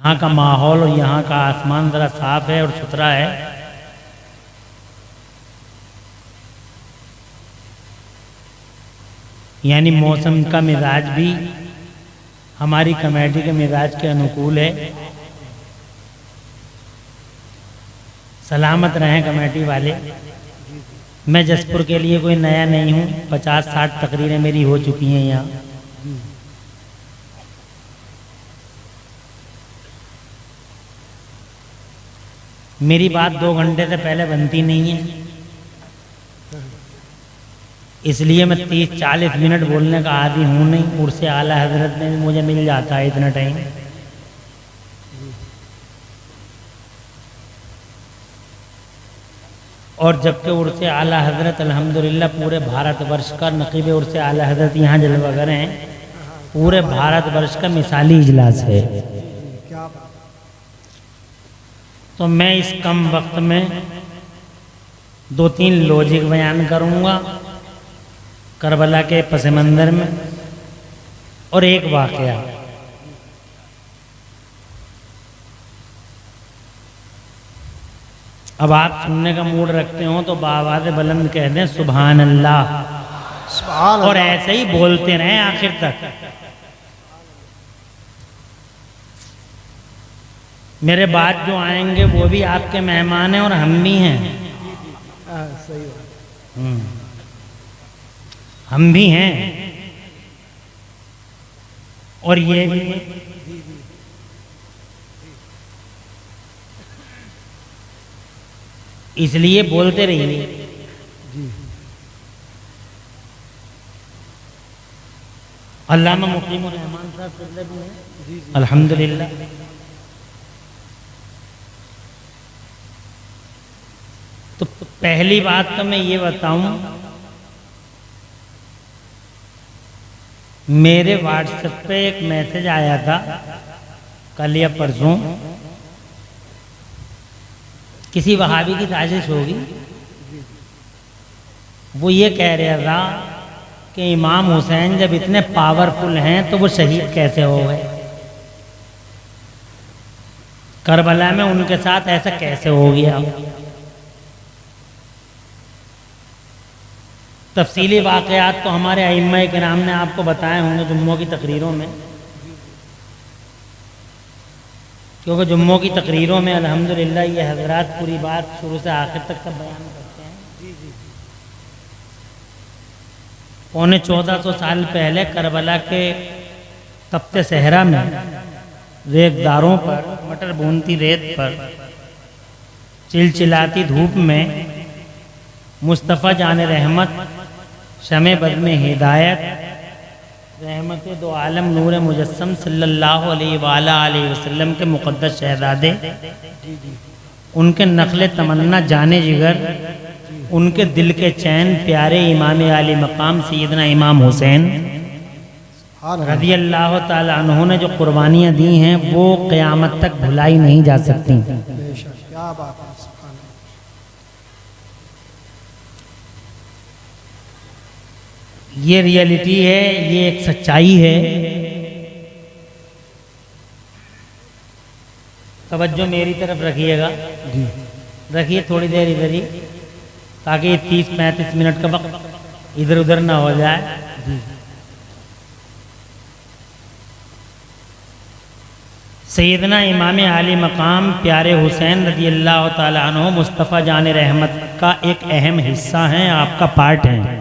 यहाँ का माहौल और यहाँ का आसमान ज़रा साफ है और सुथरा है। यानी मौसम का मिजाज भी हमारी कमेटी के मिजाज के अनुकूल है। सलामत रहें कमेटी वाले। मैं जसपुर के लिए कोई नया नहीं हूँ, 50-60 तकरीरें मेरी हो चुकी हैं यहाँ। मेरी बात 2 घंटे से पहले बनती नहीं है, इसलिए मैं 30-40 मिनट बोलने का आदी हूँ नहीं। उर्से आला हजरत में भी मुझे मिल जाता है इतना टाइम। और जबकि उर्से आला हजरत अल्हम्दुलिल्लाह पूरे भारतवर्ष का नकीब उर्से आला हजरत यहाँ जलवागर हैं, पूरे भारतवर्ष का मिसाली इजलास है। तो मैं इस कम वक्त में 2-3 लॉजिक बयान करूँगा करबला के पस मंज़र में, और एक वाक़या। अब आप सुनने का मूड रखते हो तो बावाज़ बुलंद कह दें सुभान अल्लाह, और ऐसे ही बोलते रहें आखिर तक। मेरे बाद जो आएंगे वो भी आपके मेहमान हैं और हम भी हैं। हम भी हैं और ये भी। इसलिए बोलते रहिए। अल्लामा मुकीमुर रहमान साहब भी हैं अल्हम्दुलिल्लाह। तो पहली बात तो मैं ये बताऊं, मेरे व्हाट्सएप पे एक मैसेज आया था कल या परसों, किसी वहाबी की साजिश होगी। वो ये कह रहा था कि इमाम हुसैन जब इतने पावरफुल हैं तो वो शहीद कैसे हो गए, करबला में उनके साथ ऐसा कैसे हो गया। तफसीली वाक़यात तो हमारे अइम्मा किराम ने आपको बताए होंगे जुम्मों की तकरीरों में, क्योंकि जुम्मों की तकरीरों में अल्हम्दुलिल्लाह ये हजरात पूरी बात शुरू से आखिर तक सब बयान करते हैं। 1400 साल पहले करबला के तप्ते सहरा में रेतदारों पर, मटर भूनती रेत पर, चिलचिलाती धूप में मुस्तफ़ा जान रहमत, शमे बद में हिदायत, रहमत दो आलम नूर मुजस्सम सल्लल्लाहु अलैहि वसल्लम के मुक़द्दस शहज़ादे, उनके नक़्ल तमन्ना जाने जिगर, उनके दिल के चैन प्यारे इमाम आली मकाम सैयदना इमाम हुसैन रज़ी अल्लाह ताला अन्हु ने जो कुर्बानियाँ दी हैं वो क़यामत तक भुलाई नहीं जा सकती। क्या बात है। ये रियलिटी है, ये एक सच्चाई है। तवज्जो मेरी तरफ रखिएगा, रखिए थोड़ी देर इधर ही, ताकि 30-35 मिनट का वक्त इधर उधर ना हो जाए। सैयदना इमाम आली मकाम प्यारे हुसैन रज़ी अल्लाह ताला अन्हु मुस्तफ़ा जान रहमत का एक अहम हिस्सा हैं, आपका पार्ट हैं।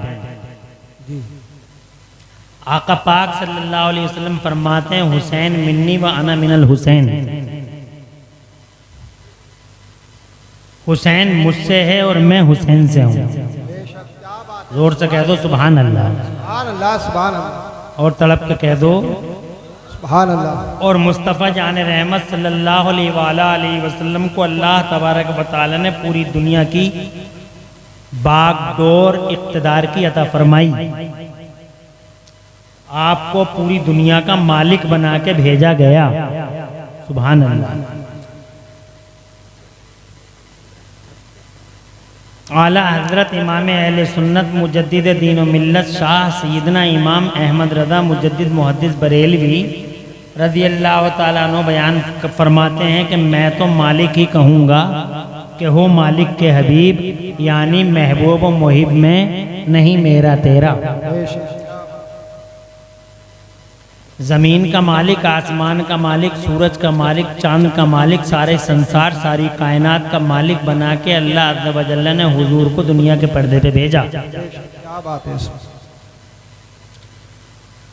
आका पाक सल्लल्लाहु अलैहि वसल्लम फरमाते हैं हुसैन मिन्नी व अना मिनल हुसैन, हुसैन मुझसे है और मैं हुसैन से हूँ। जोर से कह दो सुभान अल्लाह, सुभान अल्लाह, सुभान अल्लाह, और तड़प के कह दो सुभान अल्लाह। और मुस्तफ़ा जान रहमत सल्लल्लाहु अलैहि वसल्लम को अल्लाह तबारक व तआला ने पूरी दुनिया की बागडोर इक़्तिदार की अता फरमाई। आपको पूरी दुनिया का मालिक बना के भेजा गया। सुभान अल्लाह। आला हजरत इमाम अहले सुन्नत मुजद्दिद दीन व मिल्लत शाह सैयदना इमाम अहमद रज़ा मुजद्दिद मुहद्दिस बरेलवी रज़ी अल्लाह ताला अन्हु बयान फरमाते हैं कि मैं तो मालिक ही कहूँगा कि हो मालिक के हबीब, यानी महबूब व मुहिब में नहीं मेरा तेरा। ज़मीन का मालिक, आसमान का मालिक, सूरज का मालिक, चांद का मालिक, सारे संसार सारी कायनात का मालिक बना के अल्लाह अज़्ज़ व जल्ल ने हुजूर को दुनिया के पर्दे पे भेजा। क्या बात है।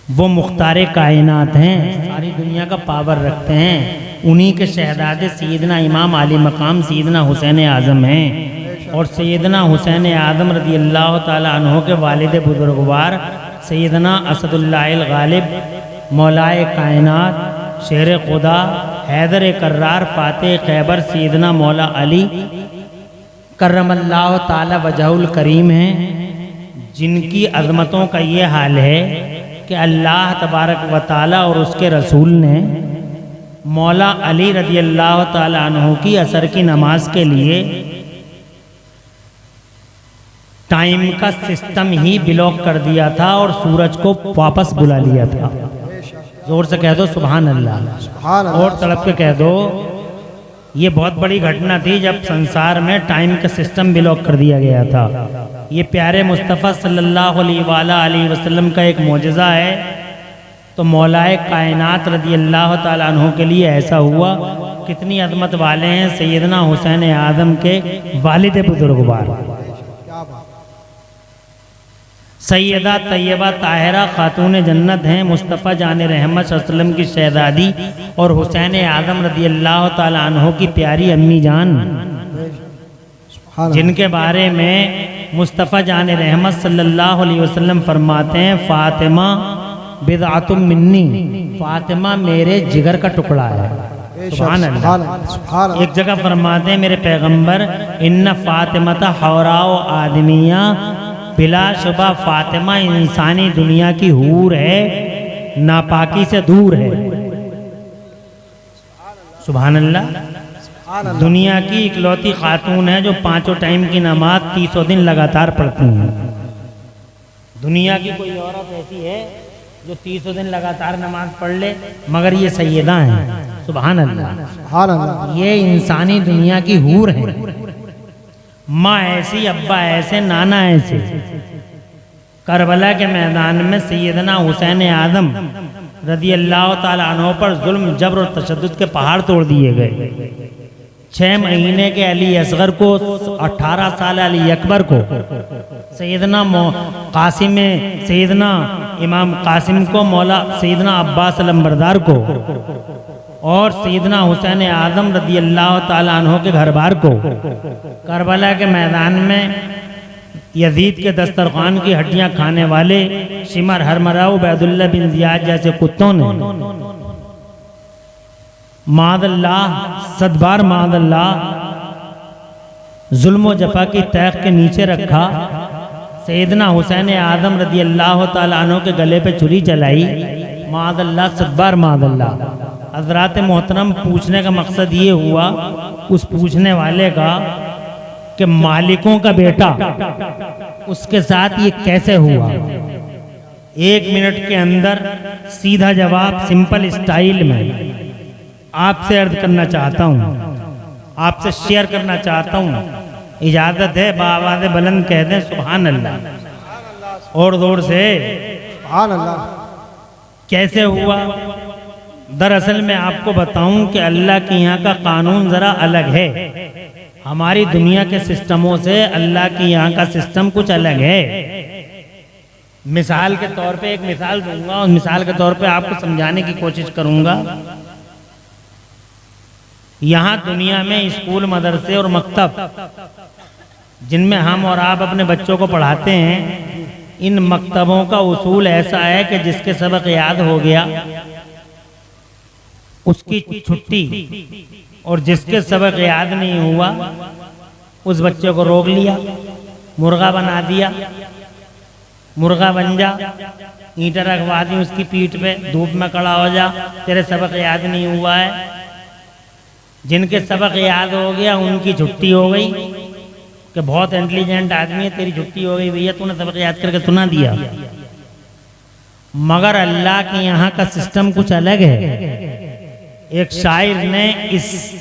वो मुख्तारे कायनात हैं, सारी दुनिया का पावर रखते हैं। उन्हीं के शहजादे सैयदना इमाम आली मकाम सैयदना हुसैन आज़म हैं। और सैयदना हुसैन आज़म रज़ी अल्लाह ताला अन्हु के वालिद बुजुर्गवार सैयदना असदुल्लाह गालिब मौलाए कायनात शेर खुदा हैदर कर्रार फातेह खैबर सैयदना मौला अली करमल्लाहु ताला वजहुल करीम हैं, जिनकी अज़मतों का ये हाल है कि अल्लाह तबारक व ताला और उसके रसूल ने मौला अली रज़ी अल्लाह ताला अन्हु की असर की नमाज के लिए टाइम का सिस्टम ही ब्लॉक कर दिया था और सूरज को वापस बुला लिया था। जोर से कह दो सुभान अल्लाह, और तड़प के कह दो। ये बहुत बड़ी घटना थी जब संसार में टाइम का सिस्टम ब्लॉक कर दिया गया था। ये प्यारे मुस्तफ़ा सल्लल्लाहु अलैहि वसल्लम का एक मोजज़ा है। तो मौलाए कायनात रज़ी अल्लाह ताला अन्हु के लिए ऐसा हुआ। कितनी अज़मत वाले हैं सैयदना हुसैन आज़म के वालिद बुजुर्गवार सैयदा तैयबा ताहिरा खातून जन्नत हैं, मुस्तफ़ा जान रहमत सल्लम की शहज़ादी और हुसैन आज़म रज़ी अल्लाह ताला अन्हु की प्यारी अम्मी जान, जिनके बारे में मुस्तफ़ा जान रहमत सल्लल्लाहु अलैहि वसल्लम फरमाते हैं फ़ातिमा बिदअतुम मिन्नी, फ़ातिमा मेरे जिगर का टुकड़ा है। सुभान अल्लाह। एक जगह फरमाते हैं मेरे पैगंबर इन्ना फ़ातिमता हौराओ आदमिया, बिलाशुबा फ़ातिमा इंसानी दुनिया की हूर है, नापाकी से दूर है। सुभान अल्लाह। दुनिया की इकलौती खातून है जो 5 टाइम की नमाज 300 दिन लगातार पढ़ती हैं। दुनिया की कोई औरत ऐसी है जो 300 दिन लगातार नमाज पढ़ ले, मगर ये सैयदा हैं। सुभान अल्लाह। ये इंसानी दुनिया की हूर है। माँ ऐसी, अब्बा ऐसे, नाना ऐसे। करबला के मैदान में सैयदना हुसैन आज़म रज़ी अल्लाह ताला अन्हु पर जुल्म जबर और तशद्दुद के पहाड़ तोड़ दिए गए। 6 महीने के अली असगर को, 18 साल अली अकबर को, सैयदना कासिम सैयदना इमाम कासिम को, मौला सैयदना अब्बास अलंबरदार को और सैयदना हुसैन आज़म रज़ी अल्लाह ताला अन्हु के घर बार को करबला के मैदान में यजीद के दस्तरखान की हड्डियां खाने वाले शिमर हरमरा उबैदुल्ला बिन जियाद जैसे कुत्तों ने मादल्लाह सदबार मादल्लाह जुल्म जफा की तैख के नीचे रखा। सैयदना हुसैन आज़म रज़ी अल्लाह ताला अन्हु के गले पे छुरी चलाई। मादल्लाह सदबार मादल्लाह। हज़रात मोहतरम, पूछने का मकसद ये हुआ उस पूछने वाले का कि मालिकों का बेटा उसके साथ ये कैसे हुआ। 1 मिनट के अंदर सीधा जवाब सिंपल स्टाइल में आपसे अर्ज करना चाहता हूँ, आपसे शेयर करना चाहता हूँ। इजाज़त है बावाज़ बुलंद कह दें सुभान अल्लाह और जोर से सुभान अल्लाह। कैसे हुआ? दरअसल मैं आपको बताऊं कि अल्लाह के यहाँ का कानून ज़रा अलग है। हमारी दुनिया के सिस्टमों से अल्लाह के यहाँ का सिस्टम कुछ अलग है। मिसाल के तौर पे एक मिसाल दूंगा और मिसाल के तौर पे आपको समझाने की कोशिश करूंगा। यहाँ दुनिया में स्कूल, मदरसे और मकतब जिनमें हम और आप अपने बच्चों को पढ़ाते हैं, इन मकतबों का उसूल ऐसा है कि जिसके सबक याद हो गया उसकी छुट्टी, और जिसके सबक याद नहीं हुआ उस बच्चे को रोक लिया, मुर्गा बना दिया, मुर्गा बन जा, ईंटें रखवा दी उसकी पीठ पे, धूप में खड़ा हो जा, तेरे सबक याद नहीं हुआ है। जिनके सबक याद हो गया उनकी छुट्टी हो गई कि बहुत इंटेलिजेंट आदमी है, तेरी छुट्टी हो गई भैया, तूने सबक याद करके सुना दिया। मगर अल्लाह के यहाँ का सिस्टम कुछ अलग है। एक शायर ने इस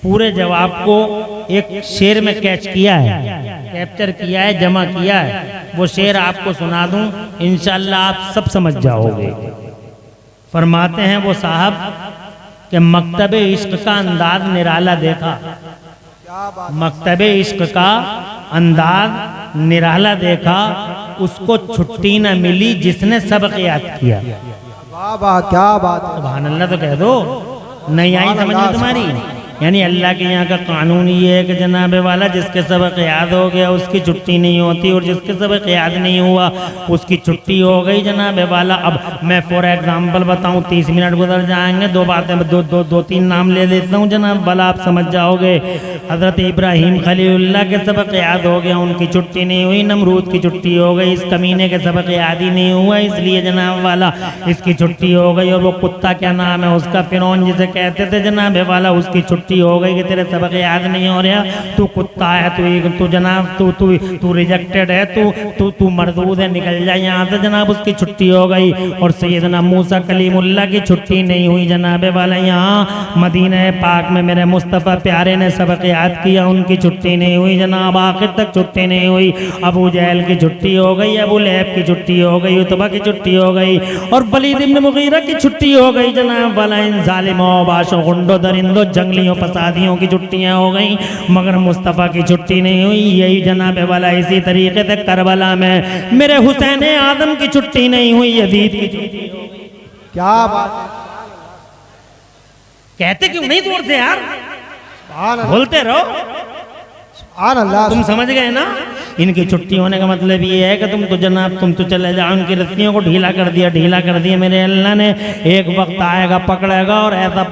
पूरे जवाब को एक शेर में कैच किया है, कैप्चर किया है, जमा किया है। वो शेर आपको सुना दूं, इंशाअल्लाह आप सब समझ जाओगे। फरमाते हैं वो साहब कि मकतबे इश्क का अंदाज निराला देखा, मकतबे इश्क का अंदाज निराला देखा, उसको छुट्टी न मिली जिसने सबक याद किया। वाह वाह, क्या बात है। सुभान अल्लाह तो कह दो, नहीं आई समझ में तुम्हारी? यानी अल्लाह के यहाँ का कानून ये है कि जनाब वाला जिसके सबक याद हो गया उसकी छुट्टी नहीं होती, और जिसके सबक याद नहीं हुआ उसकी छुट्टी हो गई जनाब वाला। अब मैं फॉर एग्जाम्पल बताऊं, 30 मिनट गुजर जाएंगे, दो बातें दो तीन नाम ले लेता हूँ जनाब वाला, आप समझ जाओगे। हज़रत इब्राहीम खलीलुल्लाह के सबक याद हो गया, उनकी छुट्टी नहीं हुई। नमरूद की छुट्टी हो गई, इस कमीने के सबक याद ही नहीं हुआ, इसलिए जनाब वाला इसकी छुट्टी हो गई। और वो कुत्ता क्या नाम है उसका, फिरौन जिसे कहते थे जनाब वाला, उसकी छुट्टी हो गई कि तेरे सबक याद नहीं हो रहा, तू कुत्ता है, तू जनाब तू रिजेक्टेड है, तू मरदूद है, निकल जाए यहाँ से जनाब, उसकी छुट्टी हो गई। और सैयदना मूसा कलीमुल्लाह की छुट्टी नहीं हुई जनाब वाला, यहाँ मदीना पाक में मेरे मुस्तफ़ा प्यारे ने सबक याद किया, उनकी छुट्टी नहीं हुई जनाब, आखिर तक छुट्टी नहीं हुई। अबू जहल की छुट्टी हो गई, अबू लहब की छुट्टी हो गई, उतबा की छुट्टी हो गई, और वलीद इब्न मुगीरा की छुट्टी हो गई जनाब वाला। इन जालिमों, बाशों, गुंडों, दरिंदों, जंगलियों, फसादियों की छुट्टियां हो गई, मगर मुस्तफ़ा की छुट्टी नहीं हुई। यही जनाब वाला इसी तरीके से करबला में मेरे हुसैन आदम की छुट्टी नहीं हुई, यजीद की छुट्टी हो गई। क्या बात है। कहते क्यों नहीं जोर से यार, सुभान अल्लाह, बोलते रहो। सुभान अल्लाह। तुम समझ गए ना? इनकी छुट्टी होने का मतलब ये है कि तुम तो चले जाओ, उनकी रस्सियों को ढीला कर दिया मेरे अल्लाह ने। एक वक्त आएगा पकड़ेगा, और ऐसा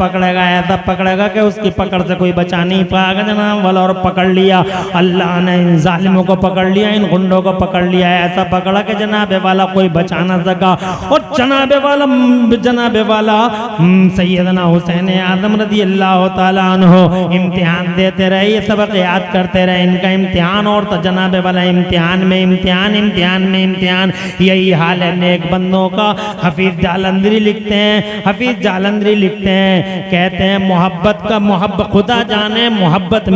पकड़ेगा कि उसकी पकड़ से कोई बचा नहीं पाएगा जनाब वाला। और पकड़ लिया अल्लाह ने, इन जालिमों को पकड़ लिया, इन गुंडों को पकड़ लिया, ऐसा पकड़ा कि जनाब वाला कोई बचा ना सका। और जनाब वाला सैयदना हुसैन आदम रज़ी अल्लाह तआला अन्हु इम्तिहान देते रहे, ये सबक याद करते रहे, इनका इम्तिहान और तो जनाब वाला इम्तिहान में इम्तिहान। यही हाल है नेक बंदों का। हफीज जालंधरी लिखते हैं, कहते हैं मोहब्बत खुदा जाने मोहब्बत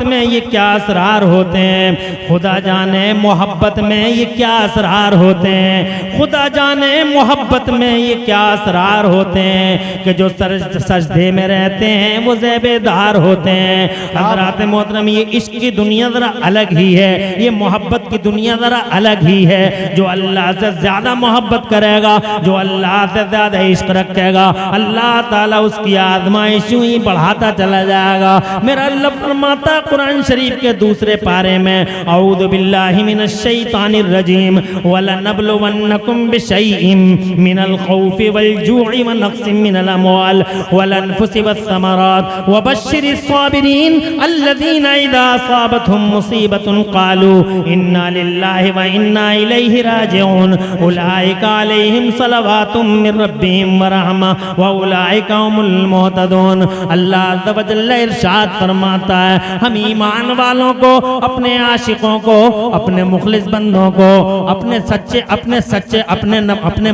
में ये क्या असरार होते हैं, खुदा जाने मोहब्बत में ये क्या असरार होते हैं, खुदा जाने मोहब्बत में ये क्या असरार होते हैं, कि जो सजदे में रहते हैं वो ज़ेबेदार होते हैं। हज़रात मोहतरम, ये इश्क की दुनिया जरा अलग ही है, ये मोहब्बत की दुनिया जरा अलग ही है। जो अल्लाह से ज्यादा मोहब्बत करेगा, जो अल्लाह से ज्यादा इश्क रखेगा, अल्लाह ताला उसकी आज़माइश यूं ही बढ़ाता चला जाएगा। मेरा अल्लाह फरमाता कुरान शरीफ के दूसरे पारे में, औज़ु बिल्लाहि मिनश शैतानिर रजीम, वलनबलुवन्नकुम बिशैइन मिनल खौफि वल जू'i व नक़्सिन मिनल अमवाल वल अनफुसि वस्समरात वबश्शिरिस साबिरीन अल्लज़ीना इज़ा असाबतहुम मुसीबतुन क़ालू इन्ना लिल्लाहि व इन्ना इलैहि राजिऊन उलाइका अलैहिम सलवातुम मिर रब्बिहिम व रहमा व उलाइका हुमुल मुहतदून। अल्लाह अज़्ज़ा व जल्ल इरशाद फरमाता है, हम ईमान वालों को, अपने आशिकों को, अपने मुखलिस बंदों को, अपने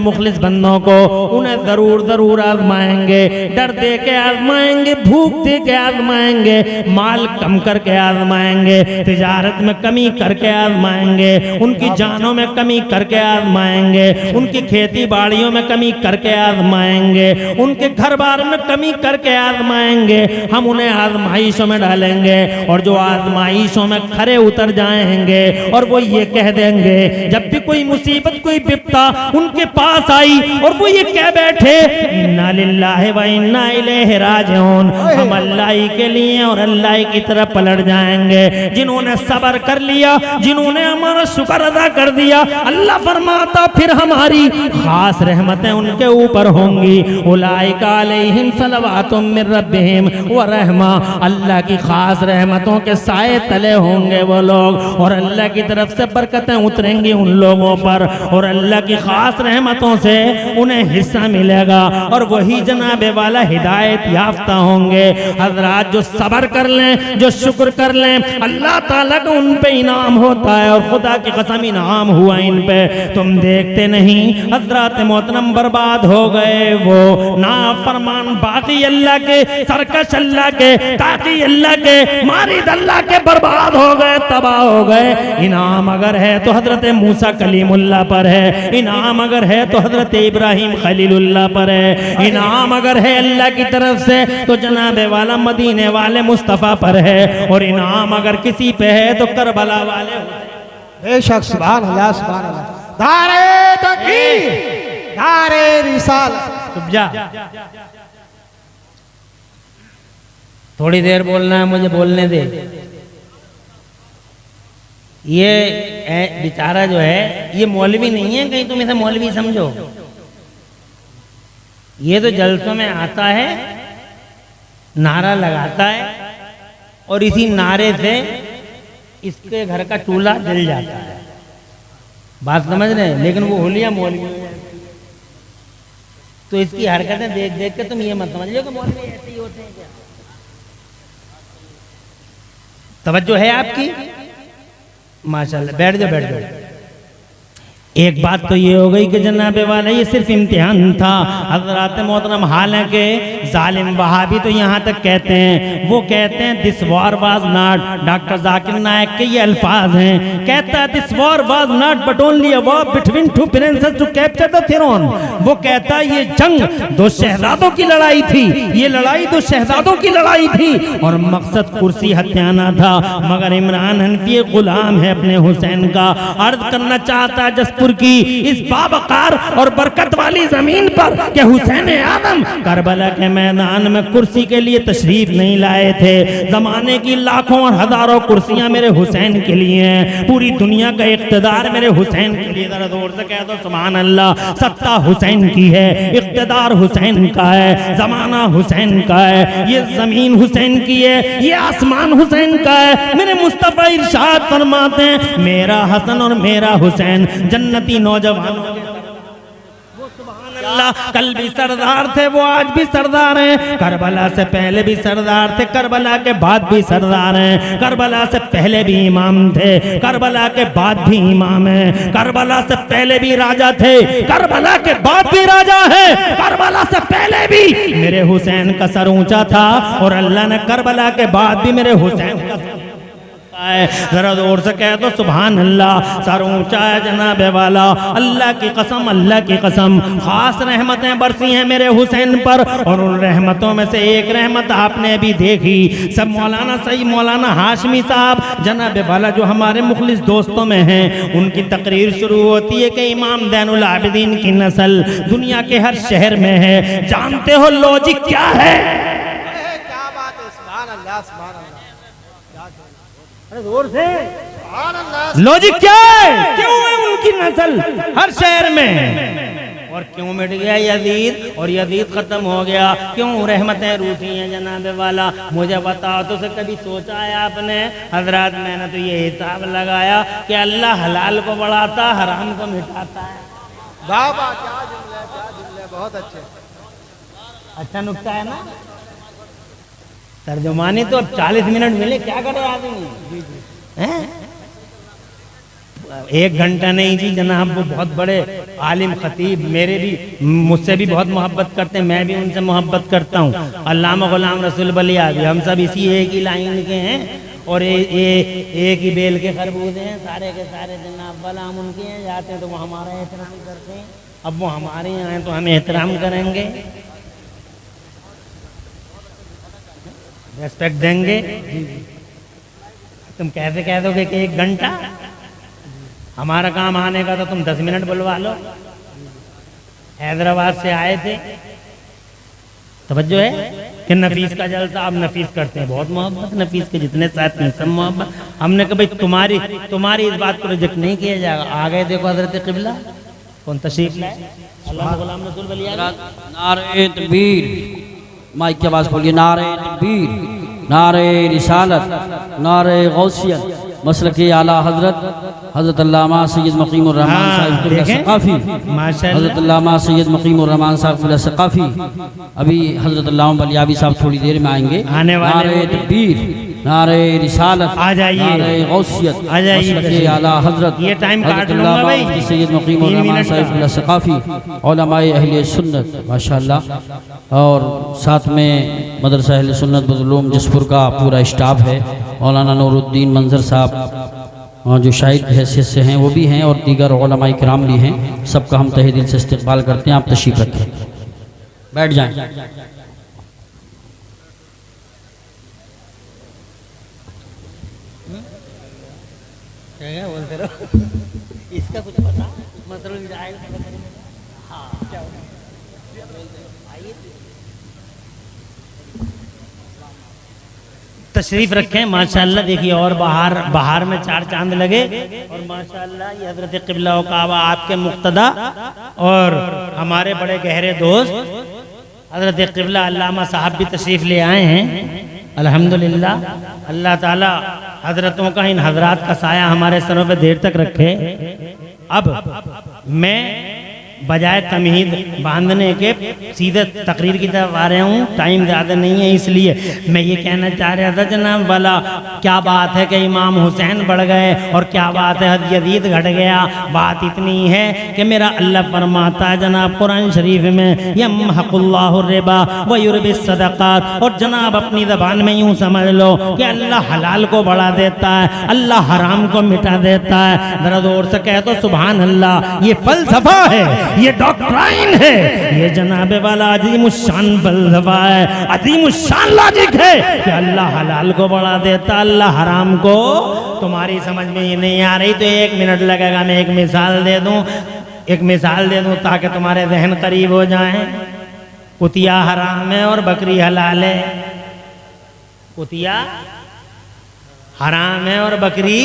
मुखलिस बंदों को उन्हें जरूर आजमाएंगे, डर दे के आजमाएंगे, भूख दे के आजमाएंगे, माल कम करके आजमाएंगे, तिजारत में कमी करके आजमाएंगे, उनकी जानों में कमी करके आजमाएंगे, उनकी खेती बाड़ियों में कमी करके आजमाएंगे, उनके घर बार में कमी करके आजमाएंगे। हम उन्हें आजमाइशों में डालेंगे, और जो आजमाइशों में खरे उतर जाएंगे और वो ये कह देंगे, जब भी कोई मुसीबत, कोई विपदा उनके पास आई और वो ये कह बैठे, इन्ना लिल्लाहि व इन्ना इलैहि राजिऊन, हम अल्लाह ही के लिए और अल्लाह की तरफ पलट जाएंगे। जिन्होंने सब्र कर लिया, जिन्होंने हमारा शुक्र अदा कर दिया, अल्लाह फरमाता फिर हमारी खास रहमतें उनके ऊपर होंगी। उलाइका अलैहिम सलवातुम मिर रब्बिहिम व रहमा, अल्लाह की खास रहमतों के साए तले होंगे वो लोग, और अल्लाह की तरफ से बरकतें उतरेंगी उन लोगों पर, और अल्लाह की खास रहमतों से उन्हें हिस्सा मिलेगा, और वही जनाबे वाला हिदायत याफ्ता होंगे। हजरात, जो सब्र कर लें लें, जो शुक्र कर लें, अल्लाह ताला का उन पे इनाम होता है। और खुदा की कसम इनाम हुआ इन पे, तुम देखते नहीं हजरत मोहतरम बर्बाद हो गए। वो नाफरमान बाकी अल्लाह के, सरकश अल्लाह के, ताकि अल्लाह के, मारिद अल्लाह के बर्बाद हो गए, तबाह हो गए। इनाम अगर है तो हजरत मूसा कलीमुल्लाह पर है, इनाम अगर है तो हजरत इब्राहिम खलीलुल्लाह पर है, इनाम अगर है अल्लाह की तरफ से तो जनाबे वाला मदीने वाले मुस्तफ़ा पर है, और इनाम अगर किसी पे है तो करबला वाले। बेशक सुभान अल्लाह सुभान अल्लाह। नारे तकबीर, नारे रिसालत। चुप जा, थोड़ी देर बोलना है, मुझे बोलने दे। ये बेचारा जो है ये मौलवी नहीं है, कहीं तुम इसे मौलवी समझो। ये तो जलसों में आता है, नारा लगाता है, और इसी नारे से इसके घर का चूल्हा जल जाता है। बात समझ रहे हैं? लेकिन वो होलिया मौलवी है। तो इसकी हरकतें देख देख के तुम ये मत समझ लो कि मौलवी ऐसे ही होते हैं क्या। तवज्जो है आपकी? माशाल्लाह, बैठ जाओ बैठ जाओ। एक बात तो ये हो गई कि जनाबे वाला ये सिर्फ इम्तिहान था। हज़रात मोहतरम हालांकि जालिम वहाबी तो यहाँ तक कहते हैं, वो कहते हैं this war was not, doctor Zakir Naik के ये अल्फाज हैं, कहता है this war was not but only a war between two princes to capture the throne. वो कहता है ये जंग दो शहजादों की लड़ाई थी, ये लड़ाई दो शहजादों की लड़ाई थी, और मकसद कुर्सी हत्याना था। मगर इमरान हनफी गुलाम है अपने हुसैन का। अर्ज करना चाहता है जसपुर की इस बावकार और बरकत वाली जमीन पर कि हुसैन आदम करबला के मैदान में कुर्सी के लिए तशरीफ नहीं लाए थे। जमाने की लाखों और हजारों कुर्सियां मेरे हुसैन के लिए हैं, पूरी दुनिया का इख्तिदार मेरे हुसैन के लिए। जरा जोर से कह दो सुभान अल्लाह। सत्ता हुसैन की है, इख्तिदार हुसैन का है, जमाना हुसैन का है, ये जमीन हुसैन की है, ये आसमान हुसैन का है। मेरे मुस्तफा इरशाद फरमाते हैं मेरा हसन और मेरा हुसैन जन्नती नौजवानों के वो सुभान अल्लाह कल भी सरदार थे, वो आज भी सरदार हैं। करबला से पहले भी सरदार थे, करबला के बाद भी सरदार हैं। करबला से पहले भी इमाम थे, करबला के बाद भी इमाम हैं। करबला से पहले भी राजा थे, करबला के बाद भी राजा है। करबला से पहले भी मेरे हुसैन का सर ऊंचा था, और अल्लाह ने करबला के बाद भी मेरे हुसैन का जरा जोर से कह दो सुभान अल्लाह। सर ऊंचा है जनाबे वाला। अल्लाह की कसम, अल्लाह की कसम, खास रहमतें बरसी हैं मेरे हुसैन पर, और उन रहमतों में से एक रहमत आपने भी देखी। सब मौलाना सही मौलाना हाशमी साहब जनाबे वाला जो हमारे मुखलिस दोस्तों में हैं, उनकी तकरीर शुरू होती है कि इमाम ज़ैनुल आबिदीन की नस्ल दुनिया के हर शहर में है। जानते हो लॉजिक क्या है? क्या बात है, सुभान अल्लाह सुभान अल्लाह। जोर से लॉजिक क्या है? क्यों है उनकी नस्ल हर शहर में, और क्यों मिट गया यजीद और यजीद खत्म हो गया? क्यों रहमतें रूठी हैं जनाबे वाला? मुझे बताओ तो से कभी सोचा है आपने? हजरत मैंने तो ये हिसाब लगाया कि अल्लाह हलाल को बढ़ाता, हराम को मिटाता है। वाह वाह, क्या जुमला है, क्या जुमला है, बहुत अच्छे। अच्छा नुक्ता है ना? तर्जुमानी तो अब 40 मिनट मिले, क्या करे आदमी हैं? 1 घंटा नहीं जी जनाब। वो बहुत बड़े आलिम खतीब मेरे भी, मुझसे भी बहुत मोहब्बत करते हैं, मैं भी उनसे मोहब्बत करता हूँ। अल्लामा गुलाम रसूल बलिया भी, हम सब इसी एक ही लाइन के हैं, और एक ही बेल के खरबूजे हैं सारे के सारे जनाब वाला। हम उनके यहाँ जाते हैं तो वो हमारा एहतराम करते हैं, अब वो हमारे यहाँ हैं तो हम एहतराम करेंगे, रेस्पेक्ट देंगे। तुम कैसे कह दोगे कि 1 घंटा? हमारा काम आने का तो तुम 10 मिनट बुलवा लो। हैदराबाद से आए थे, तवज्जो है कि नफीस का जलसा आप नफीस करते हैं, बहुत मोहब्बत नफीस के जितने साथी सब मोहब्बत। हमने कहा भाई तुम्हारी इस बात को रिजेक्ट नहीं किया जाएगा। आ गए देखो हजरत क़िबला कौन तशरीफ लाए, अल्लाह गुलाम रसूल बलिया। नारे तकबीर, माइक की आवाज़ खोलिए। नारे तकबीर, नारे रिसालत, नारे गौसियत, मसलके आला हज़रत अल्लामा सैयद मकीमुर रहमान साहब क़िबला सक़ाफ़ी, हज़रत अल्लामा सैयद मकीमुर रहमान साहब क़िबला सक़ाफ़ी। अभी हज़रत अल्लामा बलियावी साहब थोड़ी देर में आएंगे। आने वाले नारे तकबीर, नारे रिसालत, आ जाइए, नारे गौसियत, आ जाइए। मसलक आला हजरत ये टाइम काट हजरत लूंगा अल्लामा भाई, मुफ्ती सैयद मुकीम 3 मिनट का। साहिब सकाफ़ी उलमाए अहले सुन्नत माशाअल्लाह, और साथ में मदरसा अहले सुन्नत बज़लूम जसपुर का पूरा स्टाफ है। मौलाना नूरुद्दीन मंजर साहब जो शाहिद हैसियत से हैं वो भी हैं, और दीगर उलमाए किराम भी हैं। सबका हम तहे दिल से इस्तक़बाल करते हैं। आप तशरीफ़ रखें, बैठ जाएं। क्या बोलते रहो, इसका कुछ पता मतलब हाँ क्या तशरीफ रखें माशाअल्लाह। देखिए और बाहर में 4 चांद लगे, और माशाअल्लाह ये हजरत क़िबला व काबा आपके मुक्तदा और हमारे बड़े गहरे दोस्त हजरत क़िबला अल्लामा साहब भी तशरीफ ले आए हैं। अल्हम्दुलिल्लाह, अल्लाह ताला हजरतों का, इन हजरात का साया हमारे सरों पे देर तक रखे। अब मैं बजाय तमहीद बांधने के सीधे तकरीर की तरफ आ रहा हूँ। टाइम ज़्यादा नहीं है, इसलिए मैं ये कहना चाह रहा था जनाब वाला, क्या बात है कि इमाम हुसैन बढ़ गए और क्या बात है यजीद घट गया। बात इतनी है कि मेरा अल्लाह फरमाता है जनाब कुरान शरीफ में, यमहकुल्लाहु रिबा व युरबिस सदक़ात, और जनाब अपनी ज़बान में यूँ समझ लो कि अल्लाह हलाल को बढ़ा देता है, अल्लाह हराम को मिटा देता है। ज़रा जोर से कह तो सुभान अल्लाह। ये फलसफा है, ये डॉक्ट्राइन है, ये जनाबे वाला अजीमुशान फलसफा है, अजीमुशान लॉजिक है कि अल्लाह हलाल को बढ़ा देता, अल्लाह हराम को। तुम्हारी समझ में ये नहीं आ रही तो 1 मिनट लगेगा, मैं एक मिसाल दे दूं ताकि तुम्हारे जहन करीब हो जाए। कुतिया हराम है और बकरी हलाल है। कुतिया हराम है और बकरी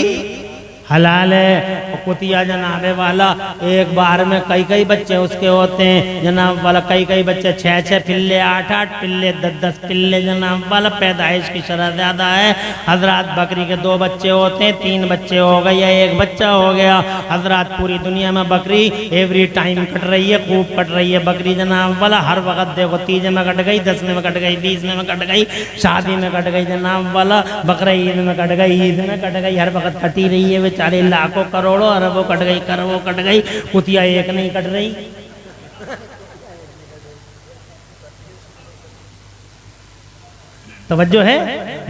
हलाल है। कुतिया जनाबे वाला एक बार में कई बच्चे उसके होते हैं जनाब वाला, कई बच्चे 6 पिल्ले, 8 पिल्ले, 10 पिल्ले जनाब वाला। पैदाइश की शरह ज़्यादा है हजरात। बकरी के 2 बच्चे होते हैं, 3 बच्चे हो गए या 1 बच्चा हो गया हजरात। पूरी दुनिया में बकरी एवरी टाइम कट रही है, खूब कट रही है बकरी जनाब वाला। हर वक्त देखो, 30 में कट गई, 10 में कट गई, 20 में कट गई, शादी में कट गई जनाब वाला, बकरा ईद में कट गई, ईद में कट गई, हर वक्त कटी रही है बेचारे। लाखों करोड़ों अरबों कट गई, करोड़ों कट गई, कुतिया एक नहीं कट रही। तवज्जो है,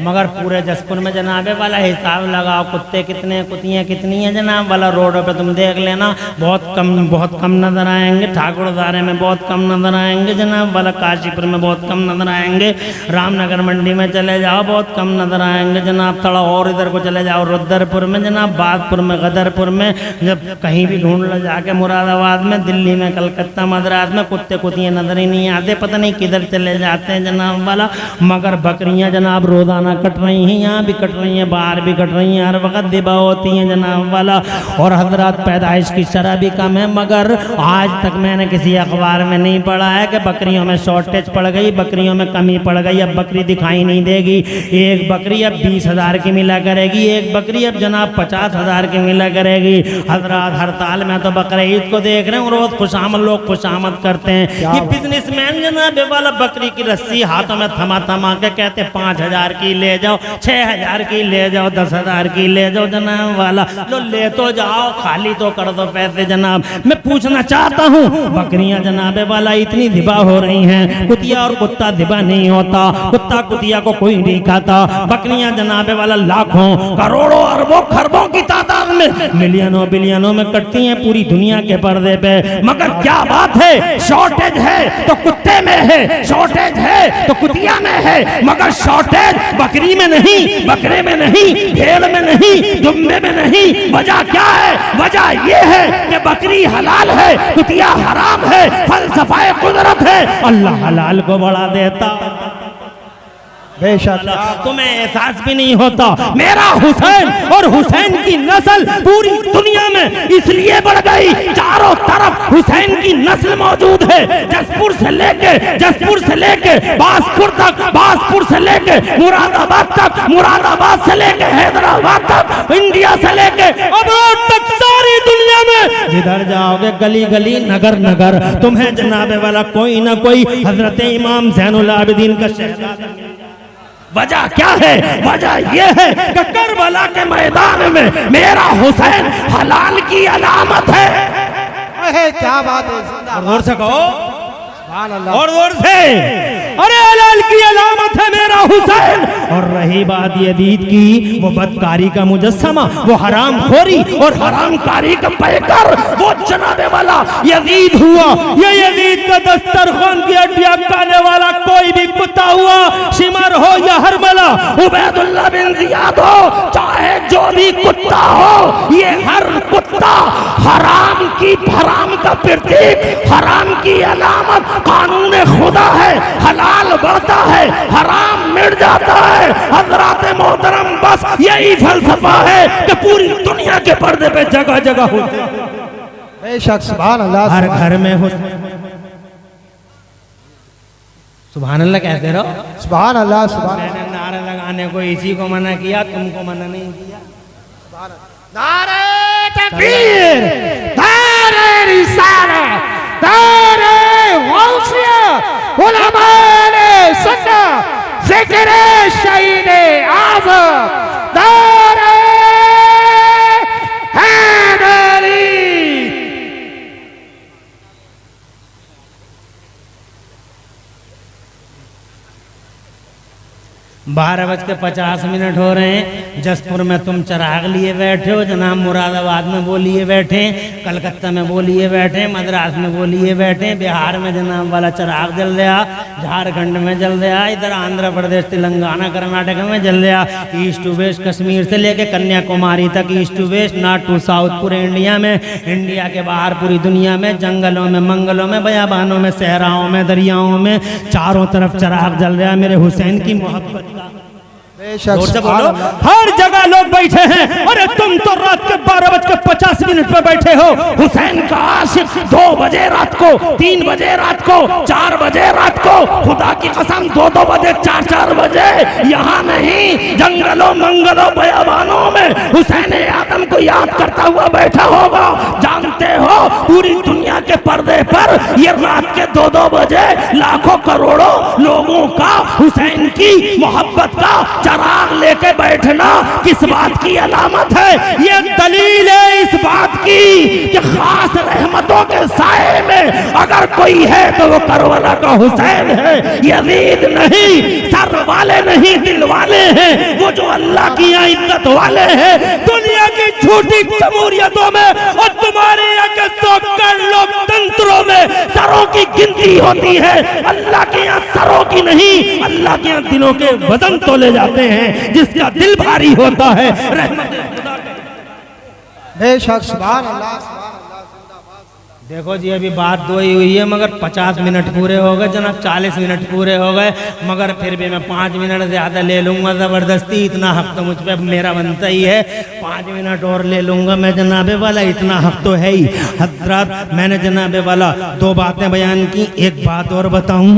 मगर पूरे जसपुर में जनाबे वाला हिसाब लगाओ, कुत्ते कितने, कुतियाँ कितनी हैं जनाब वाला। रोडों पे तुम देख लेना, बहुत कम नजर आएंगे। ठाकुरदारे में बहुत कम नजर आएंगे जनाब वाला। काशीपुर में बहुत कम नजर आएंगे। रामनगर मंडी में चले जाओ, बहुत कम नजर आएंगे जनाब। थोड़ा और इधर को चले जाओ, रुद्रपुर में जनाब, बागपुर में, गदरपुर में, जब कहीं भी ढूंढ लो जाके, मुरादाबाद में, दिल्ली में, कलकत्ता, मद्रास में, कुत्ते कुतियाँ नजर ही नहीं आते। पता नहीं किधर चले जाते हैं जनाब वाला। मगर बकरियाँ जनाब रोजाना कट रही हैं, यहाँ भी कट रही हैं, बाहर भी कट रही हैं, हर वक्त दिबा होती हैं जनाब वाला। और हजरत पैदाइश की शरह भी कम है, मगर आज तक मैंने किसी अखबार में नहीं पढ़ा है कि बकरियों में शॉर्टेज पड़ गई, बकरियों में कमी पड़ गई, अब बकरी दिखाई नहीं देगी। एक बकरी अब 20,000 की मिला करेगी, एक बकरी अब जनाब 50,000 की मिला करेगी। हजरत हड़ताल में तो बकरे ईद को देख रहे हैं, रोज खुशामद लोग खुशामद करते हैं। ये बिजनेसमैन जनाब वाला बकरी की रस्सी हाथों में थमा थमा के कहते 5,000 की ले जाओ, 6,000 की ले जाओ, 10,000 की ले जाओ जनाब वाला। लो ले तो जाओ, खाली तो कर दो पैसे जनाब। मैं पूछना चाहता हूँ, बकरियां जनाबे वाला इतनी दिबा हो रही हैं, कुतिया और कुत्ता दिबा नहीं होता, कुत्ता कुतिया को कोई नहीं खाता। बकरियां जनाबे वाला लाखों, करोड़ों, अरबों, खरबों की तादाद में, मिलियनों बिलियनों में कटती हैं पूरी दुनिया के पर्दे पे। मगर क्या बात है, शॉर्टेज है तो कुत्ते में है, शॉर्टेज है तो कुतिया में है, मगर शॉर्टेज बकरी में नहीं, बकरे में नहीं, भेड़ में नहीं, दुम्बे में नहीं। वजह क्या है? वजह यह है कि बकरी हलाल है, कुतिया हराम है, फलसफा कुदरत है। अल्लाह हलाल को बढ़ा देता, बेशक तुम्हें एहसास भी नहीं होता। मेरा हुसैन और हुसैन की नस्ल पूरी दुनिया में इसलिए बढ़ गई, चारों तरफ हुसैन की नस्ल मौजूद है। जसपुर से लेके बासपुर तक, बासपुर से लेके मुरादाबाद तक, मुरादाबाद से लेके हैदराबाद तक, इंडिया से लेके अब्रोड तक, सारी दुनिया में जिधर जाओगे, गली गली, नगर नगर, तुम्हें जनाबे वाला कोई ना कोई हजरत इमाम ज़ैनुल आबिदीन का शहजादा वजह क्या है? वजह यह है कि करबला के मैदान में मेरा हुसैन हलाल की अलामत है। क्या बात है, और जोर से कहो, सुभान अल्लाह। और जोर से, अरे हलाल की अलामत है मेरा हुसैन। और रही बात यजीद की, वो बदकारी का मुजस्समा, वो हराम खोरी और हराम कारी का पैकर, वो जनाबे वाला यजीद हुआ। ये यजीद का दस्तरखान की हड्डियां खाने वाला कोई भी कुत्ता हुआ, शिमर हो या हरमला, उबैदुल्लाह बिन जियाद हो, चाहे जो भी कुत्ता हो, ये हर कुत्ता हराम का प्रतीक, हराम की अलामत। कानून खुदा है, हलाल बढ़ता है, हराम मिट जाता है। हजरात मोहतरम, बस यही फलसफा है कि पूरी दुनिया के पर्दे पे जगह जगह होते हैं। बेशक, सुभान अल्लाह। हर घर में हो, सुभान अल्लाह कहते रहो। सुभान अल्लाह, सुभान। मैंने नारा लगाने को इसी को मना किया, तुमको मना नहीं किया। नारे तकबीर, नारे रिसालत, नारे गौसियत, उलमाए सुन्नत, ज़िक्र शहीद आज़म, नारे हैदरी। 12:50 हो रहे हैं। जसपुर में तुम चिराग लिए बैठे हो, जनाब मुरादाबाद में वो लिए बैठे, कलकत्ता में वो लिए बैठे, मद्रास में वो लिए बैठे, बिहार में जनाब वाला चिराग जल गया, झारखंड में जल गया, इधर आंध्र प्रदेश, तेलंगाना, कर्नाटक में जल गया। ईस्ट टू वेस्ट, कश्मीर से लेके कन्याकुमारी तक, east to west, north to south, पूरे इंडिया में, इंडिया के बाहर पूरी दुनिया में, जंगलों में, मंगलों में, बयाबानों में, सहराओं में, दरियाओं में, चारों तरफ चिराग जल रहा है मेरे हुसैन की मोहब्बत का। बेशक, से सुभान बोलो, अल्लाह। हर जगह लोग बैठे हैं। अरे तुम तो रात के 12:50 पे बैठे हो। हुसैन का आशिक 2 बजे रात को, 3 बजे रात को, 4 बजे रात को, खुदा की कसम 2-2 बजे, 4-4 बजे, यहाँ नहीं, जंगलों मंगलों बयाबानों में हुसैन आदम को याद करता हुआ बैठा होगा। जानते हो, पूरी दुनिया के पर्दे पर ये रात के 2-2 बजे लाखों करोड़ों लोगों का हुसैन की मोहब्बत का चिराग लेके बैठना किस बात की अलामत है? ये दलील है इस बात की कि खास रहमतों के साए में अगर कोई है तो वो करबला का हुसैन है। यजीद नहीं, सर वाले नहीं, दिल वाले हैं वो, जो अल्लाह की यहाँ इज्जत वाले हैं। दुनिया की झूठी जमहूरियतों में और तुम्हारे यहाँ के 100 लोकतंत्रों में सरों की गिनती होती है, अल्लाह के यहाँ सरों की नहीं, अल्लाह के यहाँ दिलों के वजन तोले जाते हैं। जिसका दिल भारी होता है, रहमत खुदा। बेशक, सुभान अल्लाह, सुभान अल्लाह, जिंदाबाद। देखो जी, अभी बात 2 ही हुई है, मगर 50 मिनट पूरे हो गए जनाब, 40 मिनट पूरे हो गए, मगर फिर भी मैं 5 मिनट ज़्यादा ले लूँगा ज़बरदस्ती। इतना हक तो मुझ पर मेरा बनता ही है, 5 मिनट और ले लूँगा मैं जनाबे वाला, इतना हक तो है ही। हज़रात, मैंने जनाबे वाला 2 बातें बयान की, एक बात और बताऊँ।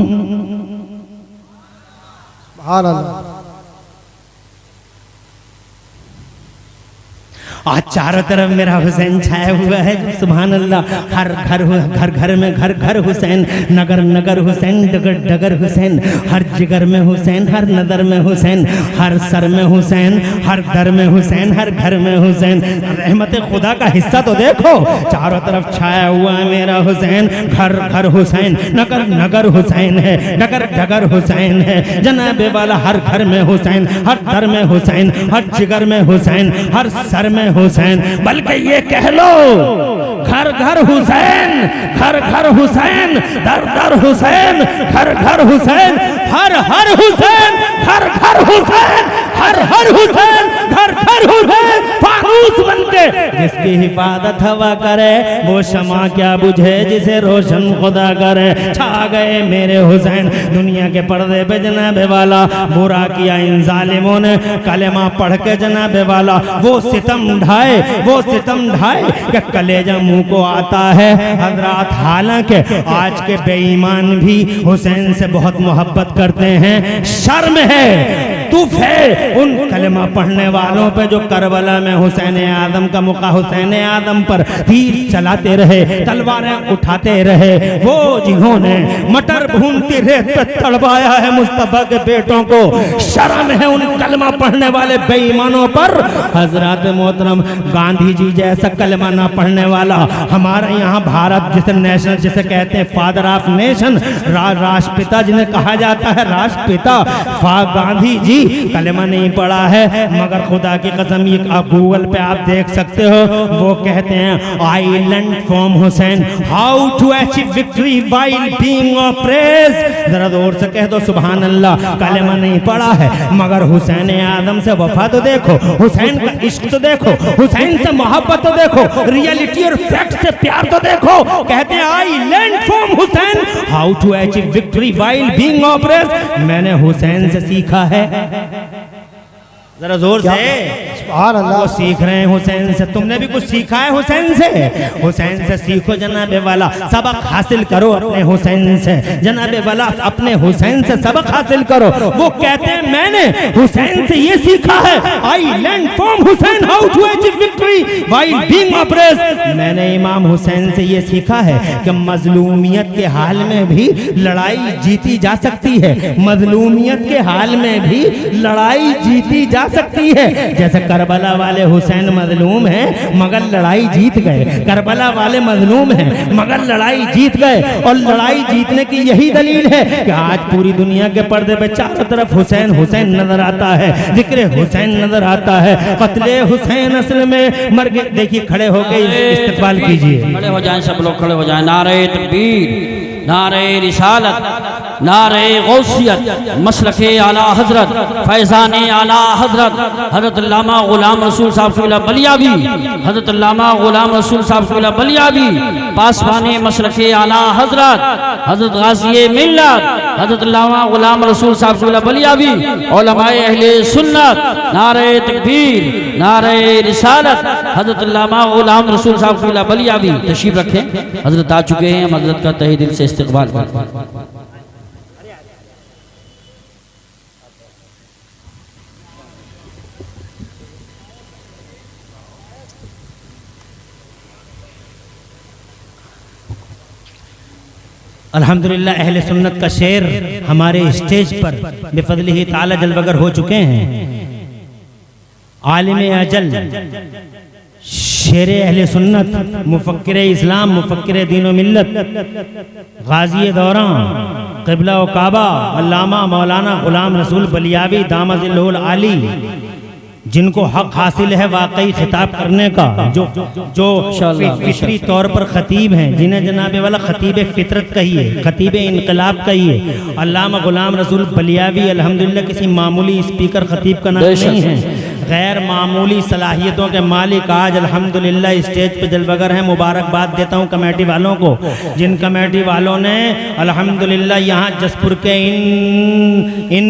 सुभान अल्लाह। आज चारों तरफ मेरा हुसैन छाया हुआ है, सुभान अल्लाह। हर घर में घर हुसैन, नगर नगर हुसैन, डगर डगर हुसैन, हर जिगर में हुसैन, हर नदर में हुसैन, हर सर में हुसैन, हर दर में हुसैन, हर घर में हुसैन। रहमत खुदा का हिस्सा तो देखो, चारों तरफ छाया हुआ है मेरा हुसैन। घर घर हुसैन, नगर नगर हुसैन है, डगर डगर हुसैन है, जनाबे वाला हर घर में हुसैन, हर दर में हुसैन, हर जिगर में हुसैन, हर सर में हुसैन। बल्कि ये कह लो, घर घर हुसैन, घर घर हुसैन, दर दर हुसैन, घर घर हुसैन, हर हर हुसैन, घर घर हुसैन, हर हर हुसैन, घर घर हुसैन। फानूस बनके जिसकी हिफाजत हवा करे, वो शमा क्या बुझे जिसे रोशन खुदा करे। छा गए मेरे हुसैन दुनिया के पर्दे पे जनाबे वाला। बुरा किया इन जालिमों ने, कलेमा पढ़ के जनाबे वाला वो सितम ढाए, वो सितम ढाए कि कलेजा मुंह को आता है। हजरात, हालांकि आज के बेईमान भी हुसैन से बहुत मोहब्बत करते हैं। शर्म है तुफ है उन कलमा पढ़ने वालों पे जो करबला में हुसैन आदम का मुका हुसैन आदम पर तीर चलाते रहे, तलवारें उठाते रहे, वो जिन्होंने मटर भूनती रेत पे तड़पाया है मुस्तफा के बेटों को। शर्म है उन कलमा पढ़ने वाले बेईमानों पर। हजरत मोहतरम गांधी जी जैसा कलमा ना पढ़ने वाला हमारे यहाँ भारत जिसे नेशन जिसे कहते हैं फादर ऑफ नेशन, राष्ट्रपिता जिन्हें कहा जाता है राष्ट्रपिता, गांधी जी कलमा नहीं पढ़ा है, मगर खुदा की कसम ये आप गूगल पे आप देख सकते हो, वो कहते हैं I learn from Hussain how to achieve victory while being oppressed. जरा जोर से कह दो सुभान अल्लाह। कलमा नहीं पढ़ा है मगर हुसैन आदम से वफा तो देखो, हुसैन का इश्क तो देखो, हुसैन से मोहब्बत तो देखो, रियलिटी और फैक्ट से प्यार तो देखो। कहते हैं I learn from Hussain how to achieve victory while being oppressed. मैंने हुसैन से सीखा है। जरा जोर से सुभान अल्लाह। वो सीख रहे हैं हुसैन से। तुमने भी कुछ सीखा है हुसैन से? हुसैन से सीखो जनाबे वाला, सबक हासिल करो अपने हुसैन से। जनाबे वाला अपने हुसैन से सबक हासिल करो। वो कहते हैं मैंने हुसैन से ये सीखा है, I learn from Hussain how to achieve victory while being oppressed. मैंने इमाम हुसैन से ये सीखा है कि मजलूमियत के हाल में भी लड़ाई जीती जा सकती है। मजलूमियत के हाल में भी लड़ाई जीती जा सकती है। जैसे करबला वाले हुसैन मजलूम हैं मगर लड़ाई जीत गए, करबला वाले मजलूम हैं मगर लड़ाई जीत गए। और लड़ाई जीतने की यही दलील है कि आज पूरी दुनिया के पर्दे पे चारों तरफ हुसैन हुसैन नजर आता है, जिक्र हुसैन नजर आता है। कत्ले हुसैन असल में मर गए। देखिए खड़े होके इस्तकबाल कीजिए, खड़े हो जाएं, सब लोग खड़े हो जाएं। नारे तकबीर, नारे रिसालत, नारे गौसियत, मसलके आला हजरत, फैज़ान आला हजरत, हजरत अल्लामा गुलाम रसूल साहब सुला बलियावी, हजरत अल्लामा गुलाम रसूल साहब सुला बलियावी, पासवाने मसलके आला हजरत, हजरत गाज़ी मिल्लत, हजरत अल्लामा गुलाम रसूल साहब सुला बलियावी, उलमाए अहले सुन्नत, नारे तकबीर, नारे रिसालत, हजरत अल्लामा गुलाम रसूल साहब सुला बलियावी। तशरीफ रखें, हजरत आ चुके हैं, हम हजरत का तहे दिल से इस्तकबाल करें। अल्हम्दुलिल्लाह अहले सुन्नत का शेर हमारे स्टेज पर बिफज़लिही ताला जलवगर हो चुके हैं। आलिम अजल, शेर अहले सुन्नत, मुफक्किर इस्लाम, मुफक्किर दीन व मिल्लत, गाज़ी दौरां, क़िबला व काबा, अल्लामा मौलाना गुलाम रसूल बलियावी दामजिल्लुल आली, जिनको हक हासिल है वाकई खिताब करने का, जो फितरी तौर पर खतीब हैं, जिन्हें जनाबे वाला खतीब फितरत कहिए, खतीब इनकलाब कहिए। अल्लामा गुलाम रसूल बलियावी अल्हम्दुलिल्लाह किसी मामूली स्पीकर खतीब का नाम नहीं है, गैर मामूली सलाहियतों के मालिक आज अल्हम्दुलिल्लाह स्टेज पे जलवगर हैं। मुबारकबाद देता हूँ कमेटी वालों को, जिन कमेटी वालों ने अल्हम्दुलिल्लाह यहाँ जसपुर के इन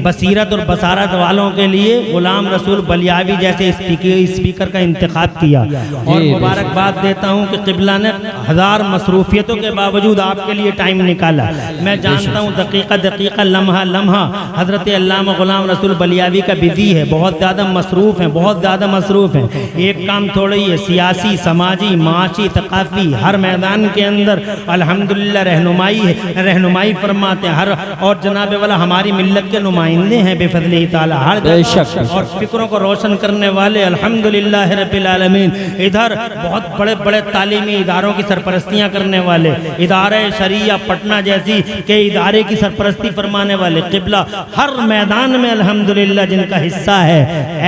बसीरत और बसारत वालों के लिए गुलाम रसूल बलियावी जैसे स्पीकर का इंतखाब किया। और मुबारकबाद देता हूँ कि क़िबला ने हज़ार मसरूफियतों के बावजूद आपके लिए टाइम निकाला। मैं जानता हूँ दकीका दकीका, लम्हा लम्हा हज़रत अल्लामा गुलाम रसूल बलियावी का बिजी है, बहुत ज़्यादा मसरूफ़ हैं, बहुत ज़्यादा मसरूफ़ हैं। एक काम थोड़ा ही है, सियासी, समाजी, माशी, तकाफ़ी हर मैदान के अंदर अल्हम्दुलिल्लाह रहनुमाई है, रहनुमाई फरमाते हैं। हर और जनाबे वाला हमारी मिल्लत के नुमाइंदे हैं बेफज़लिही ताला, हर और फिक्रों को रोशन करने वाले अल्हम्दुलिल्लाह रब्बिल आलमीन। इधर बहुत बड़े बड़े तालीमी इदारों की सरपरस्तियाँ करने वाले, इदारे शरिया पटना जैसी के इदारे की सरपरस्ती फरमाने वाले, क़िबला हर मैदान में अल्हम्दुलिल्लाह जिनका हिस्सा है,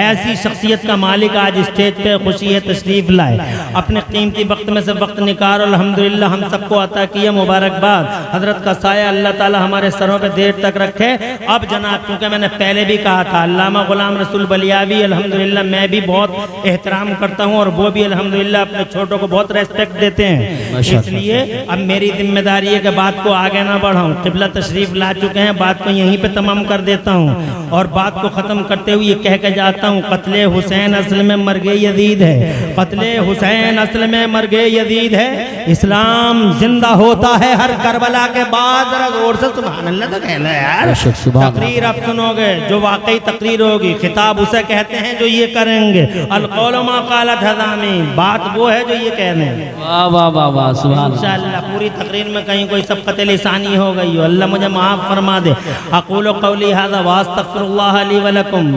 ऐसी शख्सियत का मालिक आज स्टेज पे खुशी है तशरीफ लाए, अपने कीमती वक्त में से वक्त निकाल अल्हम्दुलिल्लाह हम सबको अता किया। मुबारकबाद, हजरत का साया अल्लाह ताला हमारे सरों पे देर तक रखे। अब जनाब चूँकि मैंने पहले भी कहा था अल्लामा गुलाम रसूल बलियावी अल्हम्दुलिल्लाह मैं भी बहुत एहतराम करता हूँ और वो भी अल्हम्दुलिल्लाह अपने छोटों को बहुत रेस्पेक्ट देते हैं, इसलिए अब मेरी जिम्मेदारी है कि बात को आगे ना बढ़ाऊँ। क़िबला तशरीफ ला चुके हैं, बात को यहीं पे तमाम कर देता हूँ और बात को ख़त्म करते हुए ये कह के जाता जाता हूँ, कत्ले हुसैन असल में मर्गे यजीद है, कत्ले हुसैन असल में मर्गे यजीद है। इस्लाम जिंदा होता है हर करबला के बाद। जरा गौर से सुभान अल्लाह तो कहना यार। तकरीर आप सुनोगे जो वाकई तकरीर होगी, खिताब उसे कहते हैं जो ये करेंगे। अलकौल मा क़ालत हज़ामी, बात वो है जो ये कह रहे हैं। वाह वाह वाह वाह, सुभान अल्लाह। इंशाअल्लाह पूरी तकरीर में कहीं कोई सबक़त लिसानी हो गई हो, अल्लाह मुझे माफ़ फरमा दे। अक़ूलु क़ौली हाज़ा व अस्तग़फ़िरुल्लाह ली व लकुम।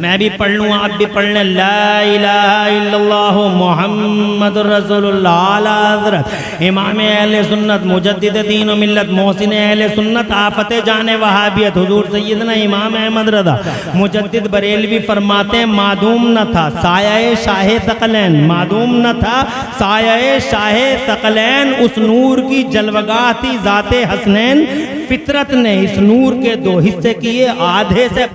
मैं भी पढ़ लूँ, आप भी पढ़ लें। ला इलाहा इल्लल्लाहु मुहम्मदुर रसूलुल्लाह आला हज़रत इमाम अहले सुन्नत मुजद्दिद दीन व मिल्लत मोहसिन अहले सुन्नत आफत जाने वहाबियत हुजूर सैयदना इमाम अहमद रज़ा मुजद्दिद बरेलवी फरमाते हैं, मादूम न था साया शाहे सकलैन, मादूम न था साया शाहे सकलैन, उस नूर की जलवगाह थी ज़ाते हसनैन। फितरत ने इस नूर के दो हिस्से किए, आधे से